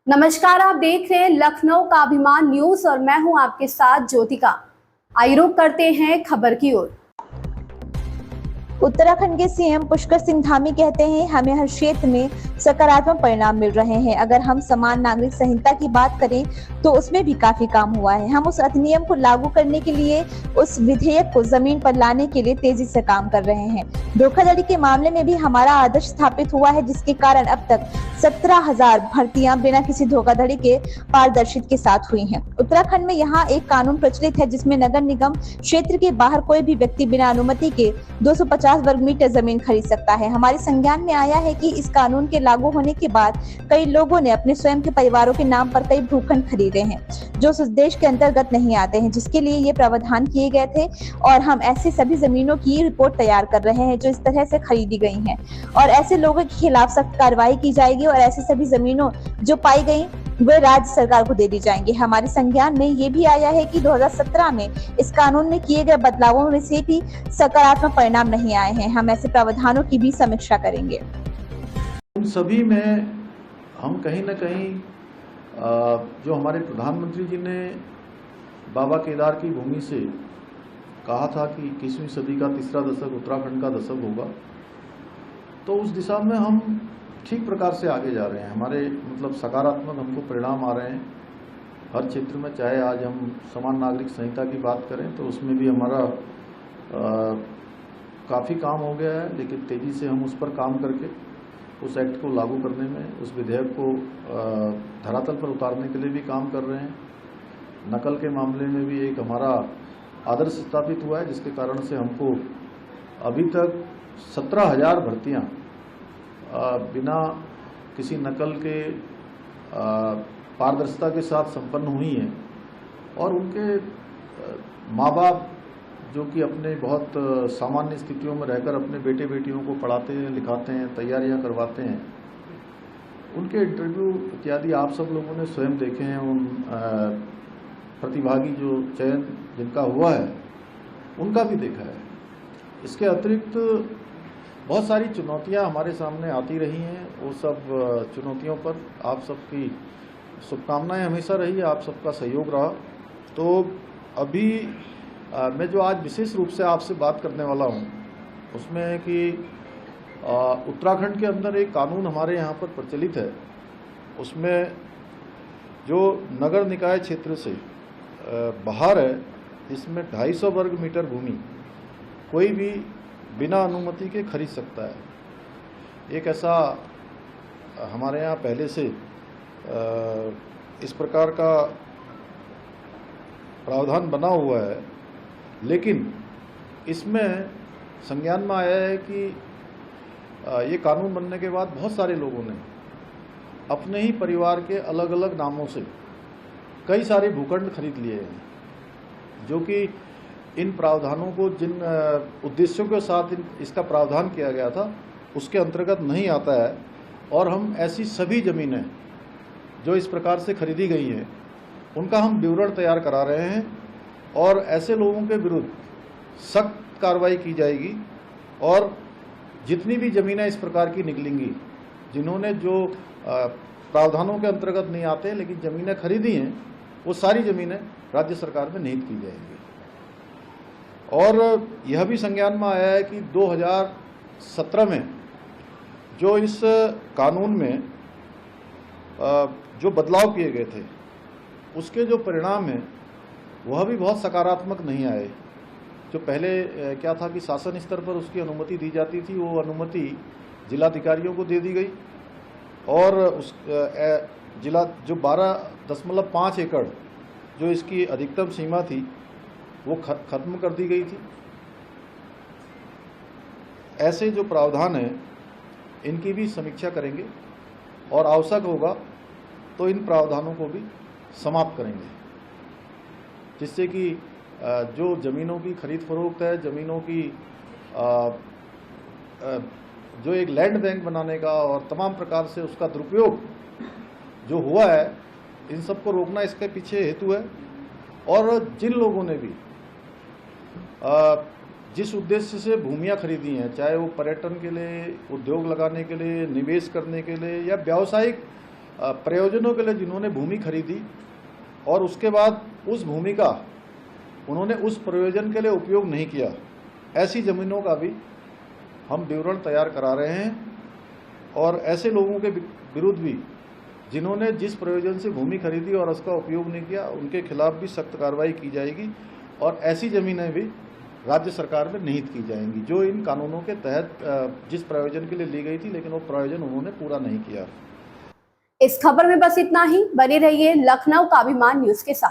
नमस्कार, आप देख रहे हैं लखनऊ का अभिमान न्यूज और मैं हूं आपके साथ ज्योतिका। आइए रुक करते हैं खबर की ओर। उत्तराखंड के सीएम पुष्कर सिंह धामी कहते हैं, हमें हर क्षेत्र में सकारात्मक परिणाम मिल रहे हैं। अगर हम समान नागरिक संहिता की बात करें तो उसमें भी काफी काम हुआ है। हम उस अधिनियम को लागू करने के लिए, उस विधेयक को जमीन पर लाने के लिए तेजी से काम कर रहे हैं। धोखाधड़ी के मामले में भी हमारा आदर्श स्थापित हुआ है, जिसके कारण अब तक 17,000 भर्तियां बिना किसी धोखाधड़ी के पारदर्शिता के साथ हुई हैं। उत्तराखंड में यहाँ एक कानून प्रचलित है जिसमें नगर निगम क्षेत्र के बाहर कोई भी व्यक्ति बिना अनुमति के 250 वर्ग मीटर जमीन खरीद सकता है। हमारे संज्ञान में आया है कि इस कानून के लागू होने के बाद कई लोगों ने अपने स्वयं के परिवारों के नाम पर कई भूखंड खरीदे हैं जो उस देश के अंतर्गत नहीं आते हैं, जिसके लिए ये प्रावधान किए गए थे। और हम ऐसी सभी जमीनों की रिपोर्ट तैयार कर रहे हैं जो इस तरह से खरीदी गई हैं, और ऐसे लोगों के खिलाफ सख्त कार्रवाई की जाएगी और ऐसी सभी जमीनों जो पाई गई वे राज्य सरकार को दे दी जाएंगी। हमारे संज्ञान में ये भी आया है कि 2017 में इस कानून में किए गए बदलावों में से भी सकारात्मक परिणाम नहीं आए हैं। हम ऐसे प्रावधानों की भी समीक्षा करेंगे। उन सभी में हम कहीं न कहीं जो हमारे प्रधानमंत्री जी ने बाबा केदार की भूमि से कहा था कि 21वीं सदी का तीसरा दशक उत्तराखंड का दशक होगा, तो उस दिशा में हम ठीक प्रकार से आगे जा रहे हैं। हमारे सकारात्मक हमको परिणाम आ रहे हैं हर क्षेत्र में। चाहे आज हम समान नागरिक संहिता की बात करें तो उसमें भी हमारा काफ़ी काम हो गया है, लेकिन तेज़ी से हम उस पर काम करके उस एक्ट को लागू करने में, उस विधेयक को धरातल पर उतारने के लिए भी काम कर रहे हैं। नकल के मामले में भी एक हमारा आदर्श स्थापित हुआ है, जिसके कारण से हमको अभी तक 17,000 भर्तियाँ बिना किसी नकल के पारदर्शिता के साथ संपन्न हुई हैं। और उनके माँ बाप जो कि अपने बहुत सामान्य स्थितियों में रहकर अपने बेटे बेटियों को पढ़ाते हैं, लिखाते हैं, तैयारियां करवाते हैं, उनके इंटरव्यू इत्यादि आप सब लोगों ने स्वयं देखे हैं। उन प्रतिभागी जो चयन जिनका हुआ है उनका भी देखा है। इसके अतिरिक्त बहुत सारी चुनौतियां हमारे सामने आती रही हैं। वो सब चुनौतियों पर आप सबकी शुभकामनाएं हमेशा रही, आप सबका सहयोग रहा। तो अभी मैं जो आज विशेष रूप से आपसे बात करने वाला हूं उसमें है कि उत्तराखंड के अंदर एक कानून हमारे यहाँ पर प्रचलित है। उसमें जो नगर निकाय क्षेत्र से बाहर है, इसमें 250 वर्ग मीटर भूमि कोई भी बिना अनुमति के खरीद सकता है। एक ऐसा हमारे यहाँ पहले से इस प्रकार का प्रावधान बना हुआ है, लेकिन इसमें संज्ञान में आया है कि ये कानून बनने के बाद बहुत सारे लोगों ने अपने ही परिवार के अलग अलग नामों से कई सारे भूखंड खरीद लिए हैं, जो कि इन प्रावधानों को, जिन उद्देश्यों के साथ इसका प्रावधान किया गया था उसके अंतर्गत नहीं आता है। और हम ऐसी सभी ज़मीनें जो इस प्रकार से खरीदी गई हैं उनका हम विवरण तैयार करा रहे हैं, और ऐसे लोगों के विरुद्ध सख्त कार्रवाई की जाएगी। और जितनी भी ज़मीनें इस प्रकार की निकलेंगी, जिन्होंने जो प्रावधानों के अंतर्गत नहीं आते लेकिन ज़मीनें खरीदी हैं, वो सारी ज़मीनें राज्य सरकार में निहित की जाएंगी। और यह भी संज्ञान में आया है कि 2017 में जो इस कानून में जो बदलाव किए गए थे उसके जो परिणाम हैं वह भी बहुत सकारात्मक नहीं आए। जो पहले क्या था कि शासन स्तर पर उसकी अनुमति दी जाती थी, वो अनुमति जिलाधिकारियों को दे दी गई, और उस जिला जो 12.5 एकड़ जो इसकी अधिकतम सीमा थी वो खत्म कर दी गई थी। ऐसे जो प्रावधान हैं इनकी भी समीक्षा करेंगे, और आवश्यक होगा तो इन प्रावधानों को भी समाप्त करेंगे, जिससे कि जो ज़मीनों की खरीद फरोख्त है, ज़मीनों की जो एक लैंड बैंक बनाने का और तमाम प्रकार से उसका दुरुपयोग जो हुआ है, इन सबको रोकना इसके पीछे हेतु है। और जिन लोगों ने भी जिस उद्देश्य से भूमियां खरीदी हैं, चाहे वो पर्यटन के लिए, उद्योग लगाने के लिए, निवेश करने के लिए या व्यावसायिक प्रयोजनों के लिए जिन्होंने भूमि खरीदी और उसके बाद उस भूमि का उन्होंने उस प्रयोजन के लिए उपयोग नहीं किया, ऐसी ज़मीनों का भी हम विवरण तैयार करा रहे हैं। और ऐसे लोगों के विरुद्ध भी जिन्होंने जिस प्रयोजन से भूमि खरीदी और उसका उपयोग नहीं किया, उनके खिलाफ भी सख्त कार्रवाई की जाएगी और ऐसी ज़मीनें भी राज्य सरकार में निहित की जाएंगी जो इन कानूनों के तहत जिस प्रयोजन के लिए ली गई थी, लेकिन वो प्रयोजन उन्होंने पूरा नहीं किया। इस खबर में बस इतना ही। बने रहिए लखनऊ का अभिमान न्यूज के साथ।